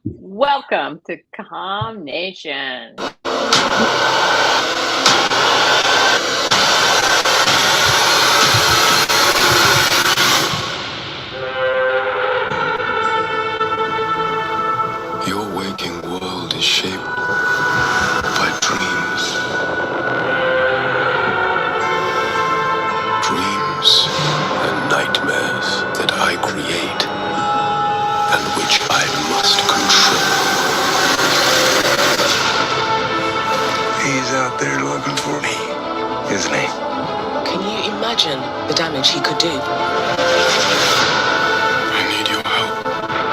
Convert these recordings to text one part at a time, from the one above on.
Welcome to Calm Nation. Your waking world is shaped by dreams. Dreams and nightmares that I create and which I must control. He's out there looking for me, isn't he? Can you imagine the damage he could do? I need your help.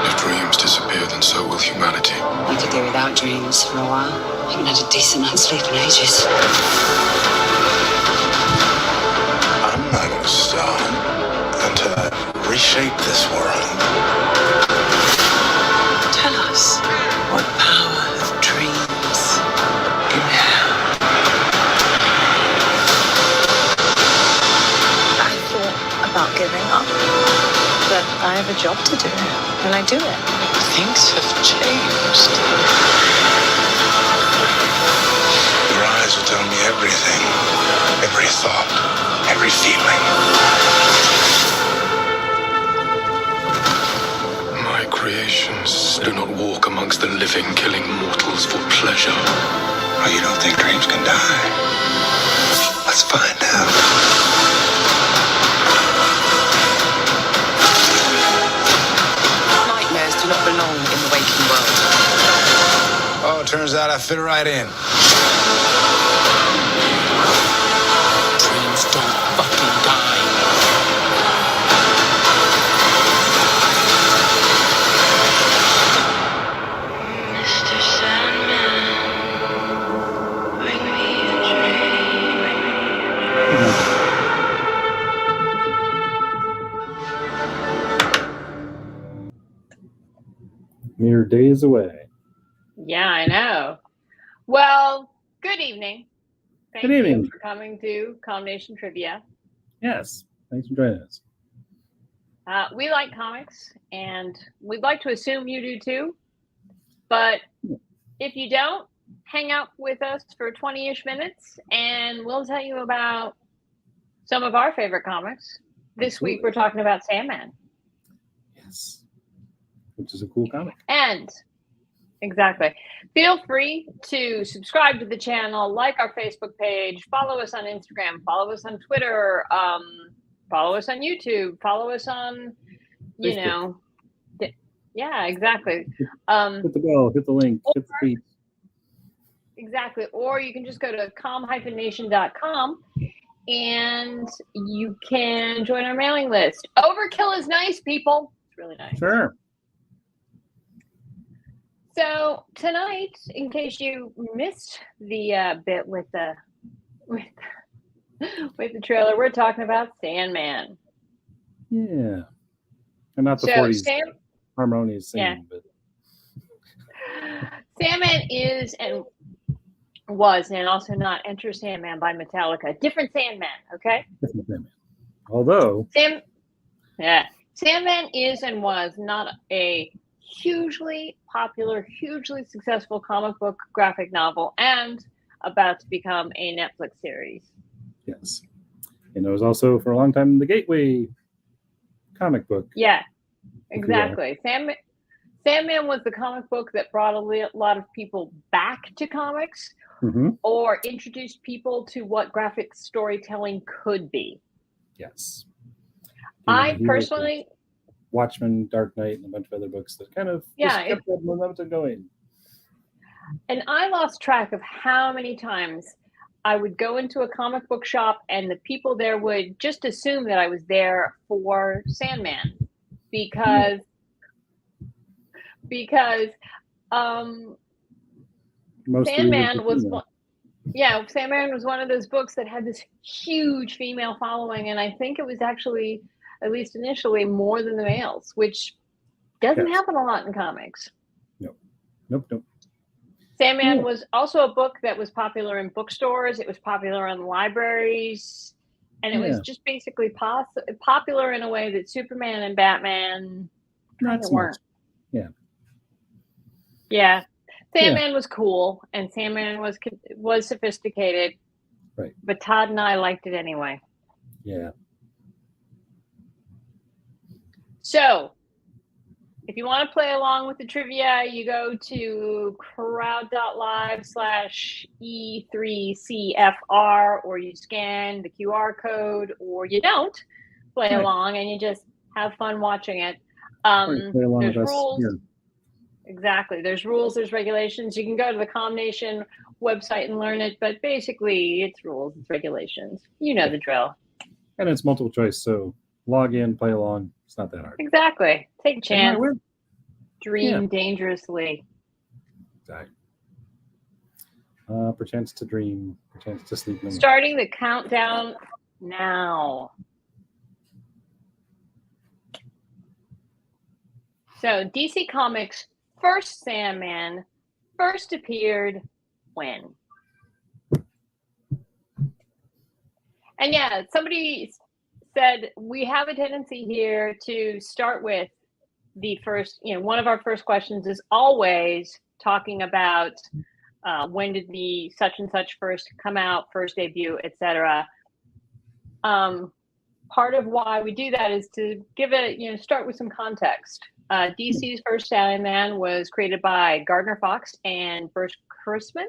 If dreams disappear, then so will humanity. I could do without dreams for a while. I haven't had a decent night's sleep in ages. I'm not gonna stop until I reshape this world. Tell us, what power of dreams you have? I thought about giving up, but I have a job to do, and I do it. Things have changed. Your eyes will tell me everything. Every thought, every feeling. My creations do not walk amongst the living, killing mortals for pleasure. Oh, you don't think dreams can die? Let's find out. Nightmares do not belong in the waking world. Oh, it turns out I fit right in. Dreams don't fucking die. Mr. Sandman, bring me a Mere days away. Yeah, I know. Well, good evening. Thank Good evening. you for coming to Calm Nation Trivia. Yes. Thanks for joining us. We like comics, and we'd like to assume you do too. But if you don't, hang out with us for 20-ish minutes, and we'll tell you about some of our favorite comics. This week, we're talking about Sandman. Yes. Which is a cool comic. And exactly. Feel free to subscribe to the channel, like our Facebook page, follow us on Instagram, follow us on Twitter, follow us on YouTube, follow us on, Facebook. Yeah, exactly. Hit the bell, hit the link, hit the tweet. Exactly. Or you can just go to calm-nation.com and you can join our mailing list. Overkill is nice, people. It's really nice. Sure. So tonight, in case you missed the bit with the trailer, we're talking about Sandman. Yeah. And not the So 40s harmonious singing, but Sandman is and was and also not Enter Sandman by Metallica. Different Sandman, okay? different Sandman. Although Sandman is and was not a hugely popular, hugely successful comic book graphic novel and about to become a Netflix series. yes. And it was also for a long time the gateway comic book. Yeah, exactly. Sandman was the comic book that brought a lot of people back to comics or introduced people to what graphic storytelling could be. Yes. I personally... Watchmen, Dark Knight, and a bunch of other books that kind of kept that momentum going. And I lost track of how many times I would go into a comic book shop and the people there would just assume that I was there for Sandman because Sandman was one. Yeah, Sandman was one of those books that had this huge female following, and I think it was actually, at least initially, more than the males, which doesn't happen a lot in comics. Nope. Sandman was also a book that was popular in bookstores. It was popular in libraries, and it was just basically popular in a way that Superman and Batman kind of weren't. Yeah. Yeah. Sandman was cool, and Sandman was sophisticated. Right. But Todd and I liked it anyway. Yeah. So, if you want to play along with the trivia, you go to crowd.live/E3CFR, or you scan the QR code, or you don't play along and you just have fun watching it. There's rules. Here. Exactly. There's rules, there's regulations. You can go to the Combination website and learn it, but basically it's rules, it's regulations. You know the drill. And it's multiple choice, so log in, play along. It's not that hard. Exactly. Take a chance. Dream dangerously. Exactly. Perchance to dream, perchance to sleep. Starting the countdown now. So DC Comics' first Sandman first appeared when? And yeah, somebody said we have a tendency here to start with the first, one of our first questions is always talking about when did the such and such first come out, first debut, etc. Part of why we do that is to give it, start with some context. DC's first Sandman was created by Gardner Fox and Bruce Kurtzman.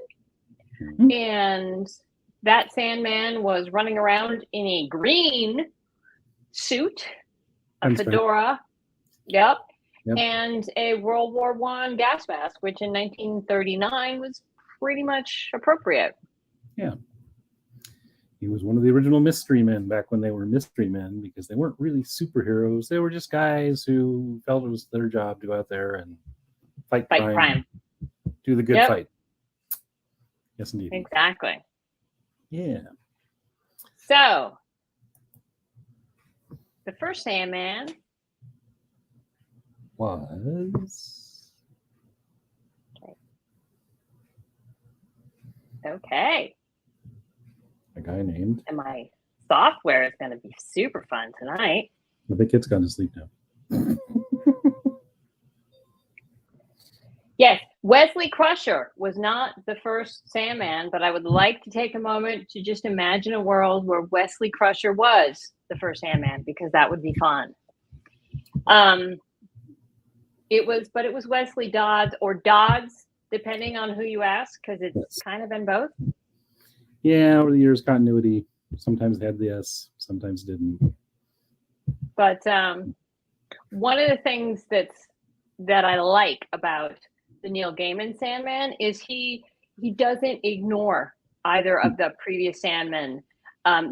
Mm-hmm. And that Sandman was running around in a green suit, a fedora, yep, and a World War I gas mask, which in 1939 was pretty much appropriate. Yeah. He was one of the original mystery men back when they were mystery men, because they weren't really superheroes. They were just guys who felt it was their job to go out there and fight crime. Do the good fight. Yes, indeed. Exactly. Yeah. So, the first Sandman was... Okay. A guy named... And my software is going to be super fun tonight. The kid's gone to sleep now. Yes, Wesley Crusher was not the first Sandman, but I would like to take a moment to just imagine a world where Wesley Crusher was the first Sandman, because that would be fun. It was Wesley Dodds, or Dodds, depending on who you ask, because it's kind of been both. Yeah, over the years, continuity sometimes had the S, sometimes didn't. But one of the things that I like about the Neil Gaiman Sandman is he doesn't ignore either of the previous Sandmen.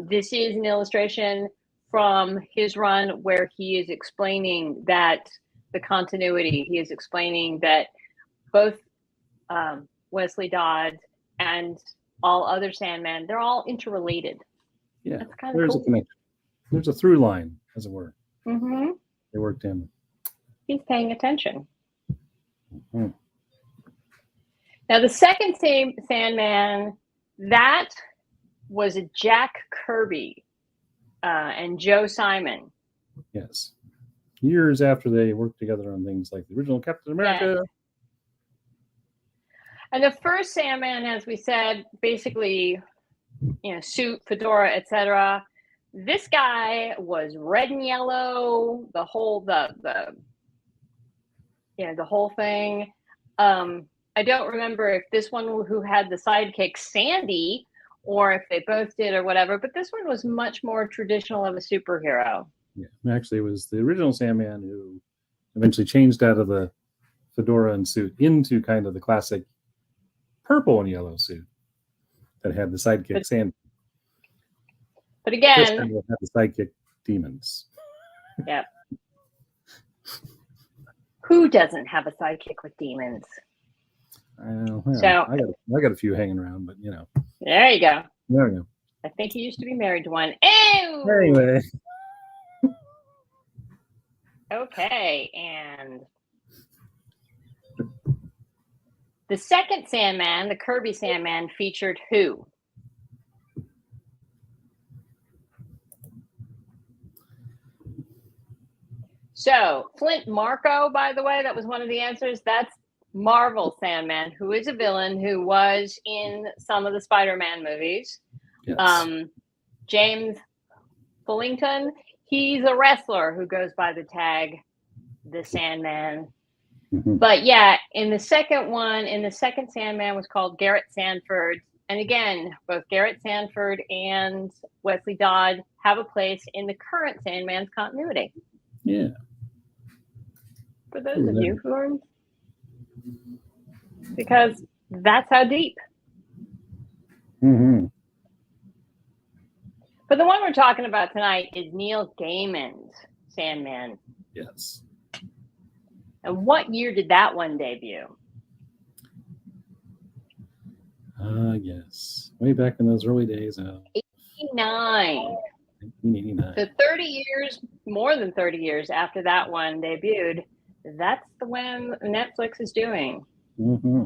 This is an illustration from his run where he is explaining that the continuity. He is explaining that both Wesley Dodds and all other Sandmen, they're all interrelated. Yeah, that's kind of there's cool. A connection. There's a through line, as it were. Mm-hmm. They worked in. He's paying attention. Mm-hmm. Now, the second Sandman, that was a Jack Kirby and Joe Simon. Yes. Years after they worked together on things like the original Captain America. Yes. And the first Sandman, as we said, basically, suit, fedora, etc. This guy was red and yellow, the whole thing. I don't remember if this one who had the sidekick Sandy, or if they both did or whatever, but this one was much more traditional of a superhero. Yeah, actually, it was the original Sandman who eventually changed out of the fedora and suit into kind of the classic purple and yellow suit that had the sidekick Sandy. But again, this time had the sidekick demons. Yep. Who doesn't have a sidekick with demons? I got a few hanging around, but There you go. There we go. I think he used to be married to one. Ew! Anyway. Okay, and the second Sandman, the Kirby Sandman, featured who? So, Flint Marko, by the way, that was one of the answers. Marvel Sandman, who is a villain who was in some of the Spider-Man movies. Yes. James Fullington, he's a wrestler who goes by the tag the Sandman. Mhm. But yeah, in the second Sandman was called Garrett Sanford. And again, both Garrett Sanford and Wesley Dodd have a place in the current Sandman's continuity. Yeah. For those of you who are, because that's how deep. Mm-hmm. But the one we're talking about tonight is Neil Gaiman's Sandman. Yes. And what year did that one debut? Yes. Way back in those early days of 89. 1989. So 30 years, more than 30 years after that one debuted, that's the one Netflix is doing. Mm-hmm.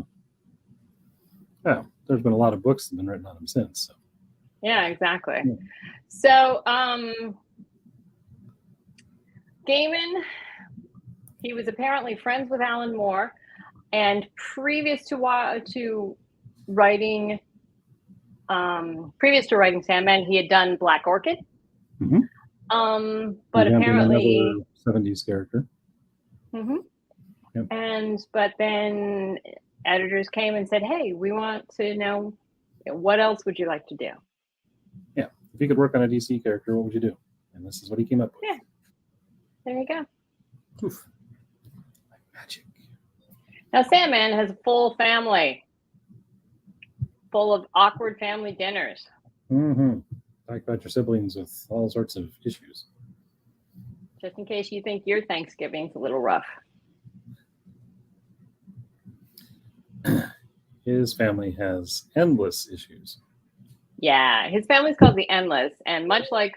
Oh, there's been a lot of books that have been written on him since. So. Yeah, exactly. Yeah. So Gaiman, he was apparently friends with Alan Moore, and previous to writing Sandman, he had done Black Orchid. Mm-hmm. But Again, apparently another 70s character. Mm-hmm. Yep. But then editors came and said, "Hey, we want to know what else would you like to do?" Yeah, if you could work on a DC character, what would you do? And this is what he came up with. Yeah, there you go. Poof. Like magic. Now, Sandman has a full family, full of awkward family dinners. Mm-hmm. Talk about your siblings with all sorts of issues. Just in case you think your Thanksgiving's a little rough. His family has endless issues. Yeah, his family's called the Endless, and much like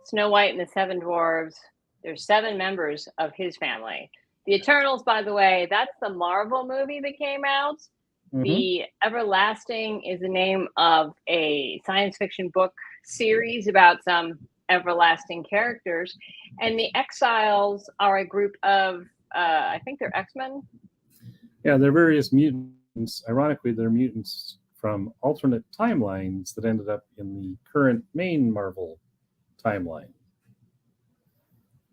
Snow White and the Seven Dwarves, there's 7 members of his family. The Eternals, by the way, that's the Marvel movie that came out. Mm-hmm. The Everlasting is the name of a science fiction book series about some everlasting characters. And the Exiles are a group of, I think they're X-Men. Yeah, they're various mutants. Ironically, they're mutants from alternate timelines that ended up in the current main Marvel timeline.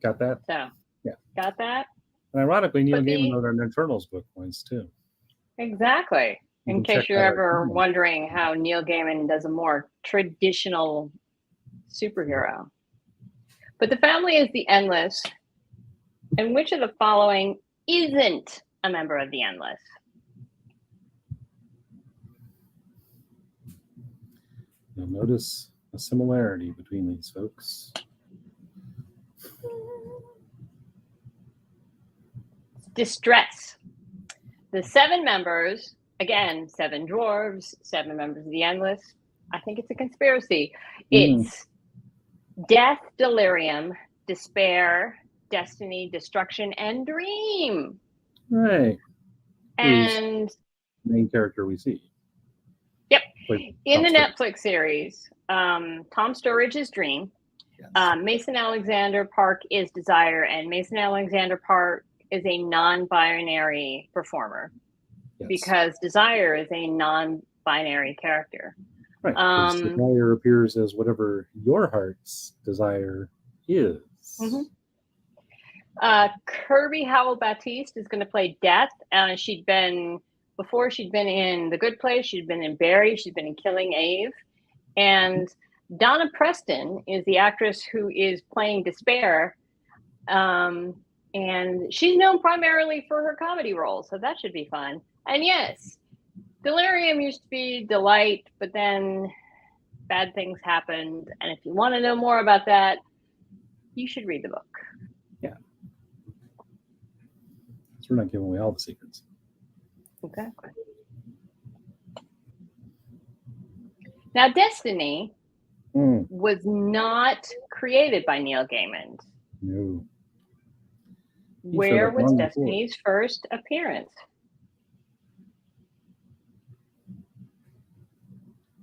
Got that? So, yeah. Got that? And ironically, Neil Gaiman wrote an Eternals book once, too. Exactly. In case you're ever wondering how Neil Gaiman does a more traditional superhero. But the family is the Endless. And which of the following isn't a member of the Endless? You'll notice a similarity between these folks. Distress. The 7 members, again, 7 dwarves, 7 members of the Endless. I think it's a conspiracy. It's death, delirium, despair, destiny, destruction, and dream. Right. And the main character we see. Yep. In the Netflix series, Tom Sturridge is Dream. Yes. Mason Alexander Park is Desire, and Mason Alexander Park is a non-binary performer. Yes. Because Desire is a non-binary character. Right. Desire appears as whatever your heart's desire is. Mm-hmm. Kirby Howell-Baptiste is going to play Death. Before she'd been in The Good Place, she'd been in Barry, she'd been in Killing Eve. And Donna Preston is the actress who is playing Despair. And she's known primarily for her comedy roles, so that should be fun. And yes, Delirium used to be Delight, but then bad things happened. And if you want to know more about that, you should read the book. Yeah. So we're not giving away all the secrets. Exactly. Now, Destiny was not created by Neil Gaiman. No. Where was Destiny's first appearance?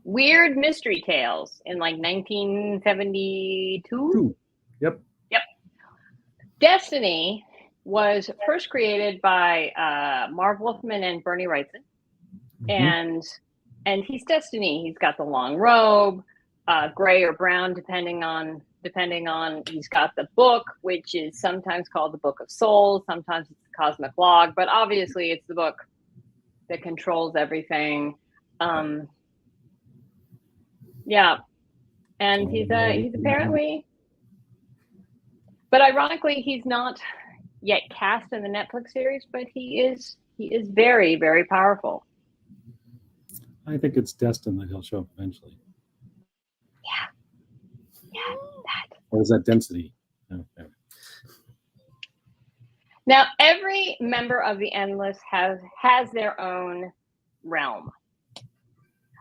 Weird Mystery Tales in like 1972. Yep. Destiny was first created by Marv Wolfman and Bernie Wrightson, and he's Destiny. He's got the long robe, gray or brown, depending on. He's got the book, which is sometimes called the Book of Souls, sometimes it's the Cosmic Log, but obviously it's the book that controls everything. Yeah, and he's apparently, but ironically, he's not yet cast in the Netflix series, but he is very, very powerful. I think it's destined that he'll show up eventually. Yeah, that. Or is that density? Okay. Now, every member of the Endless has their own realm.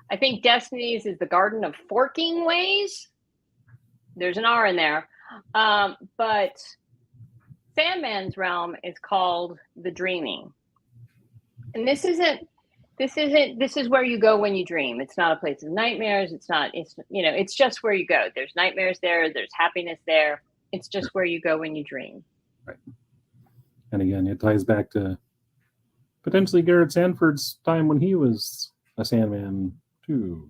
I think Destiny's is the Garden of Forking Ways. There's an R in there. But Sandman's realm is called the Dreaming. And this is where you go when you dream. It's not a place of nightmares. It's just where you go. There's nightmares there. There's happiness there. It's just where you go when you dream. Right. And again, it ties back to potentially Garrett Sanford's time when he was a Sandman too.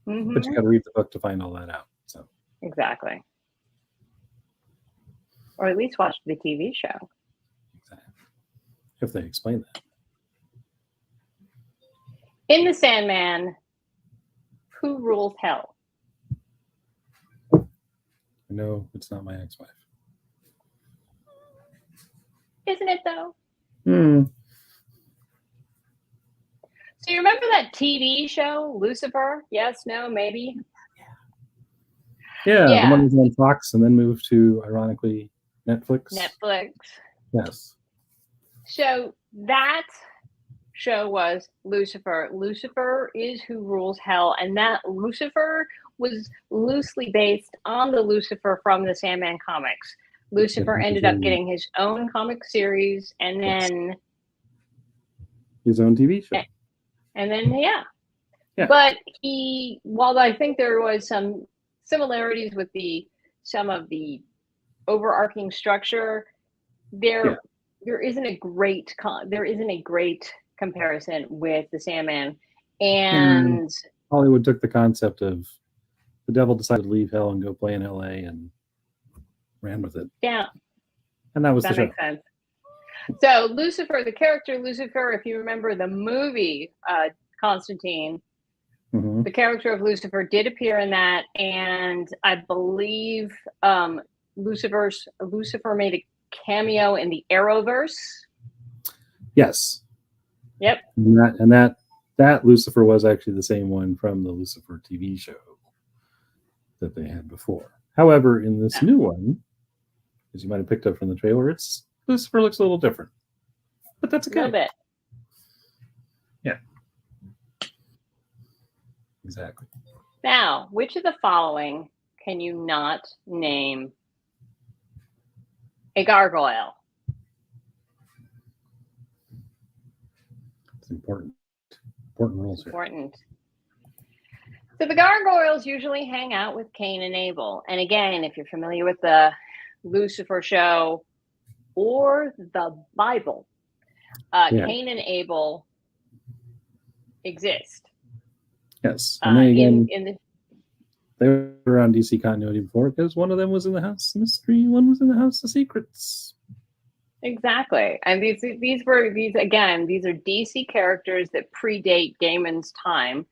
Mm-hmm. But you got to read the book to find all that out. So exactly. Or at least watch the TV show. Exactly. If they explain that. In the Sandman, who rules hell? No, it's not my ex-wife. Isn't it though? So you remember that TV show, Lucifer? Yes, no, maybe? Yeah. The one was on Fox and then moved to, ironically, Netflix. Yes. So that show was Lucifer. Lucifer is who rules hell, and that Lucifer was loosely based on the Lucifer from the Sandman comics. Lucifer ended up getting his own comic series, and then his own TV show. And then but while I think there was some similarities with some of the overarching structure, there isn't a great comparison with the Sandman. And Hollywood took the concept of the devil decided to leave hell and go play in LA and ran with it. Yeah. And that was the show. Makes sense. So Lucifer, the character Lucifer, if you remember the movie Constantine, the character of Lucifer did appear in that, and I believe Lucifer made a cameo in the Arrowverse. Yes. Yep. And that Lucifer was actually the same one from the Lucifer TV show that they had before. However, in this new one, as you might have picked up from the trailer, Lucifer looks a little different. But that's okay. A little bit. Yeah. Exactly. Now, which of the following can you not name a gargoyle? It's important. Important rules here. Important. So the gargoyles usually hang out with Cain and Abel. And again, if you're familiar with the Lucifer show or the Bible, Cain and Abel exist. Yes. And they were on DC continuity before because one of them was in the House of Mystery, one was in the House of Secrets. Exactly. And these are DC characters that predate Gaiman's time.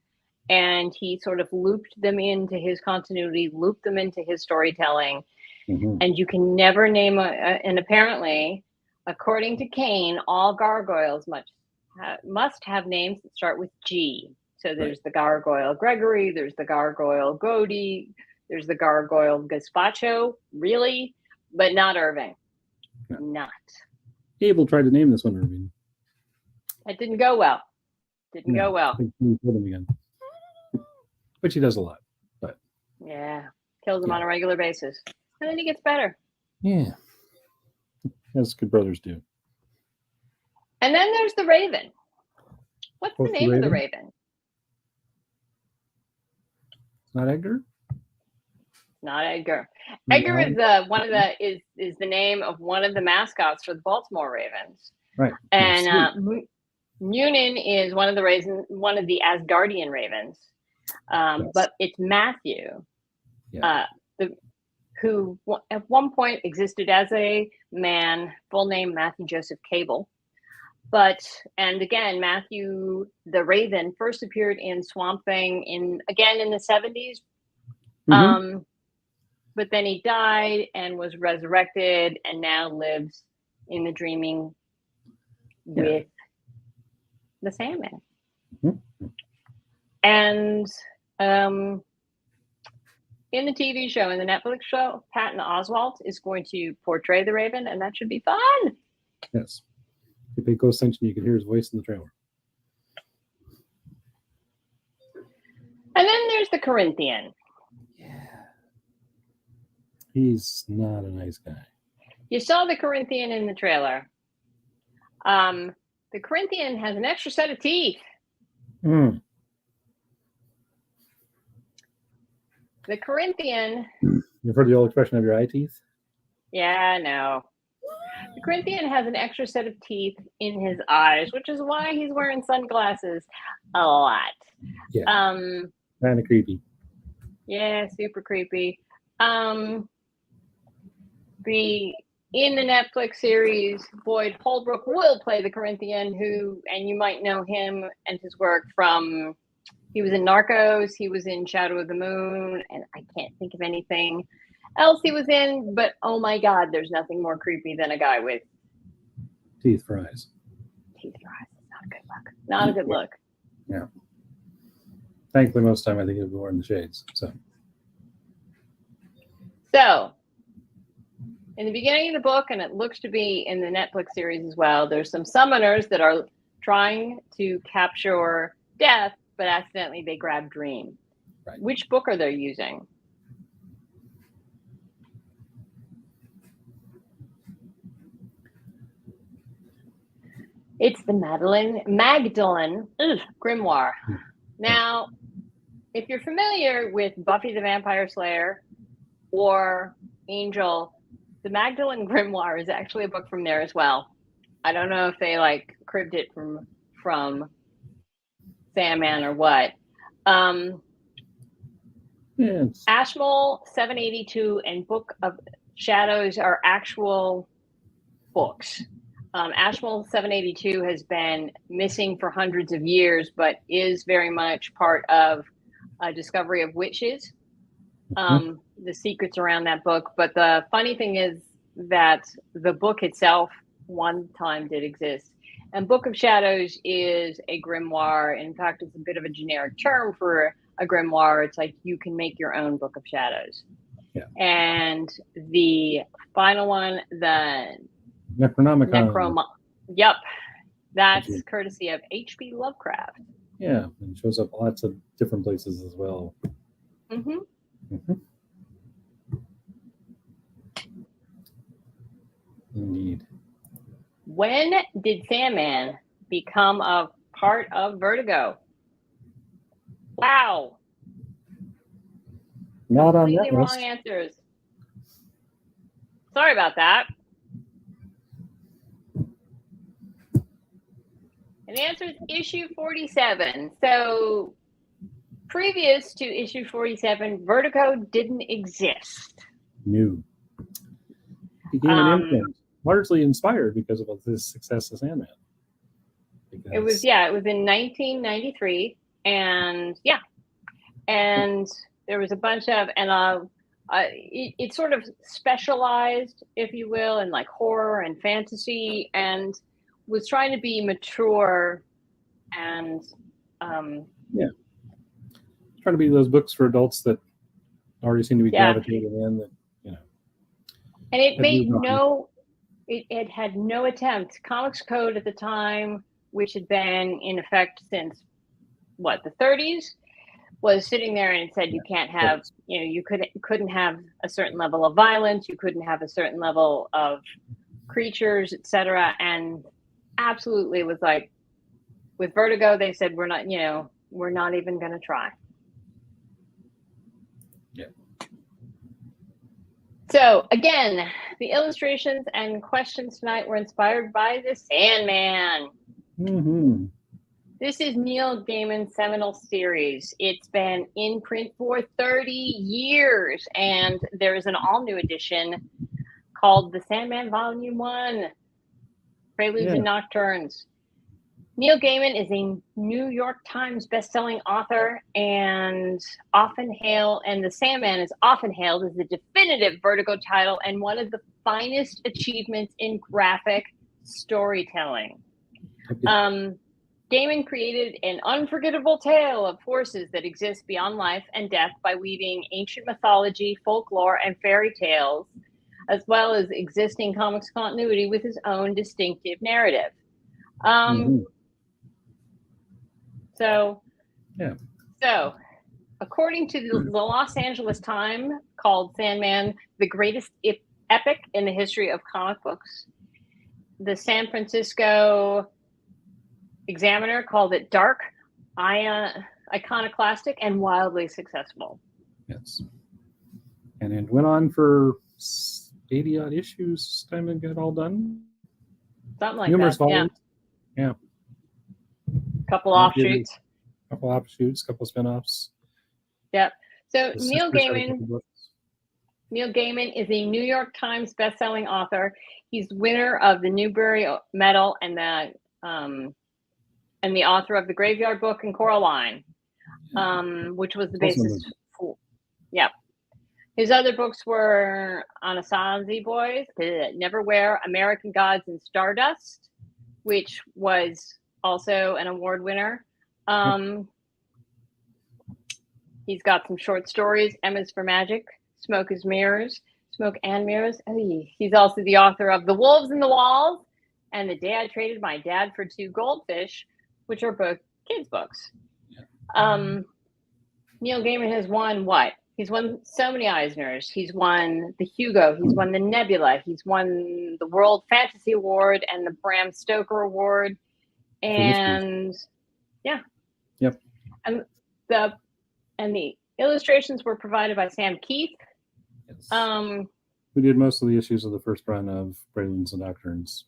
And he sort of looped them into his continuity, looped them into his storytelling. And you can never name and apparently, according to Cain, all gargoyles must have names that start with G. So there's the gargoyle Gregory, there's the gargoyle Godi, there's the gargoyle Gazpacho, really, but not Irving. No. Not. Abel tried to name this one Irving. That didn't go well. Go well. I think he killed him again. Which he does a lot. But yeah, kills him on a regular basis. And then he gets better. Yeah. As good brothers do. And then there's the Raven. What's the name of the Raven? It's not Edgar? Not Edgar. Edgar is is the name of one of the mascots for the Baltimore Ravens. Right. And Munin is one of the Asgardian Ravens. But it's Matthew, who at one point existed as a man, full name Matthew Joseph Cable. And again, Matthew the Raven first appeared in Swamp Thing in the 70s. Mm-hmm. But then he died and was resurrected and now lives in the dreaming with the Sandman. Mm-hmm. And in the TV show, in the Netflix show, Patton Oswalt is going to portray the Raven, and that should be fun. Yes. If you pay close attention, you can hear his voice in the trailer. And then there's the Corinthian. He's not a nice guy. You saw the Corinthian in the trailer. The Corinthian has an extra set of teeth. Mm. The Corinthian. You've heard the old expression of your eye teeth? Yeah, I know. The Corinthian has an extra set of teeth in his eyes, which is why he's wearing sunglasses a lot. Yeah. Kind of creepy. Yeah, super creepy. In the Netflix series, Boyd Holbrook will play the Corinthian, and you might know him and his work from, he was in Narcos, he was in Shadow of the Moon, and I can't think of anything else he was in, but oh my God, there's nothing more creepy than a guy with teeth for eyes. Teeth for eyes. Not a good look. Not a good look. Yeah. Thankfully, most of the time I think he'll be wearing the shades. So, in the beginning of the book, and it looks to be in the Netflix series as well, there's some summoners that are trying to capture Death, but accidentally they grab Dream. Right. Which book are they using? It's the Magdalene Grimoire. Now, if you're familiar with Buffy the Vampire Slayer or Angel, the Magdalene Grimoire is actually a book from there as well. I don't know if they cribbed it from Sandman or what. yes. Ashmole 782 and Book of Shadows are actual books. Ashmole 782 has been missing for hundreds of years, but is very much part of a discovery of witches. The secrets around that book. But the funny thing is that the book itself one time did exist. And Book of Shadows is a grimoire. In fact, it's a bit of a generic term for a grimoire. It's like you can make your own Book of Shadows. Yeah. And the final one, the Necronomicon. Yep. That's courtesy of H.P. Lovecraft. Yeah, and it shows up lots of different places as well. Mm-hmm. Mm-hmm. Indeed. When did Sandman become a part of Vertigo? Wow. Not on completely that wrong list. answers. Sorry about that. And the answer is issue 47. So previous to issue 47, Vertigo didn't exist. No. Became an imprint, largely inspired because of his success as Sandman. It was in 1993, and there was a bunch of, and it sort of specialized, if you will, in horror and fantasy, and was trying to be mature and trying to be those books for adults that already seem to be gravitating in. That and it made it had no attempt. Comics Code at the time, which had been in effect since the 30s, was sitting there and it said you can't have, you couldn't have a certain level of violence, you couldn't have a certain level of creatures, etc. And absolutely was with Vertigo, they said we're not even going to try. Yeah. So again, the illustrations and questions tonight were inspired by the Sandman. Mm-hmm. This is Neil Gaiman's seminal series. It's been in print for 30 years, and there's an all-new edition called The Sandman Volume 1, Preludes and Nocturnes. Neil Gaiman is a New York Times bestselling author and The Sandman is often hailed as the definitive Vertigo title and one of the finest achievements in graphic storytelling. Gaiman created an unforgettable tale of forces that exist beyond life and death by weaving ancient mythology, folklore, and fairy tales, as well as existing comics continuity with his own distinctive narrative. So, according to the Los Angeles Times, called Sandman the greatest epic in the history of comic books, the San Francisco Examiner called it dark, iconoclastic, and wildly successful. Yes. And it went on for 80-odd issues time to get all done. Something like Numerous that. volumes. Yeah. Couple offshoots. Couple spin-offs. Yep. So The Neil sisters had a couple Gaiman books. Neil Gaiman is a New York Times bestselling author. He's winner of the Newbery Medal and the author of the Graveyard Book and Coraline, which was the basis for. Yep. His other books were Anasazi Boys, Neverwhere, American Gods, and Stardust, which was also an award winner. He's got some short stories, Emma's for Magic, Smoke and Mirrors. He's also the author of The Wolves in the Walls and The Day I Traded My Dad for Two Goldfish, which are both kids' books. Neil Gaiman has won what? He's won so many Eisners. He's won the Hugo. He's won the Nebula. He's won the World Fantasy Award and the Bram Stoker Award. And and the illustrations were provided by Sam Keith. Yes. Who did most of the issues of the first run of Preludes and Nocturnes.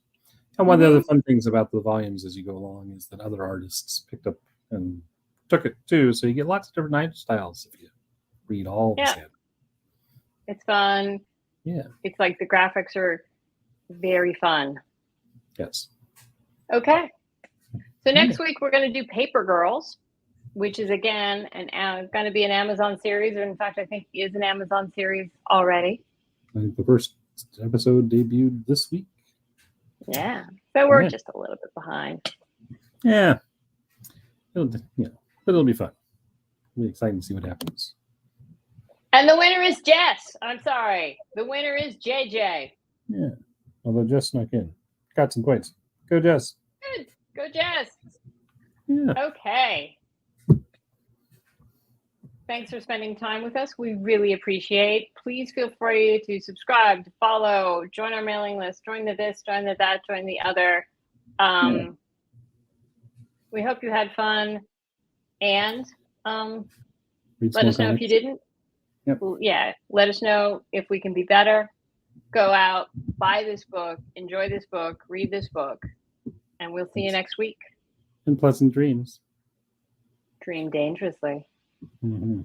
And one of the other fun things about the volumes as you go along is that other artists picked up and took it too. So you get lots of different art styles if you read all of it. It's fun. Yeah. It's like the graphics are very fun. Yes. Okay. So next week we're going to do Paper Girls, which is again going to be an Amazon series. Or in fact, I think is an Amazon series already. I think the first episode debuted this week. Yeah. So we're just a little bit behind. Yeah. It'll be fun. It'll be exciting to see what happens. And the winner is Jess. I'm sorry. The winner is JJ. Yeah. Although Jess snuck in. Got some points. Go Jess. Good. Go Jess. Yeah. Okay. Thanks for spending time with us. We really appreciate. Please feel free to subscribe, to follow, join our mailing list, join the this, join the that, join the other. We hope you had fun, and let us know if you didn't. Yep. Yeah, let us know if we can be better. Go out, buy this book, enjoy this book, read this book, and we'll see you next week. And pleasant dreams. Dream dangerously. Mm-hmm.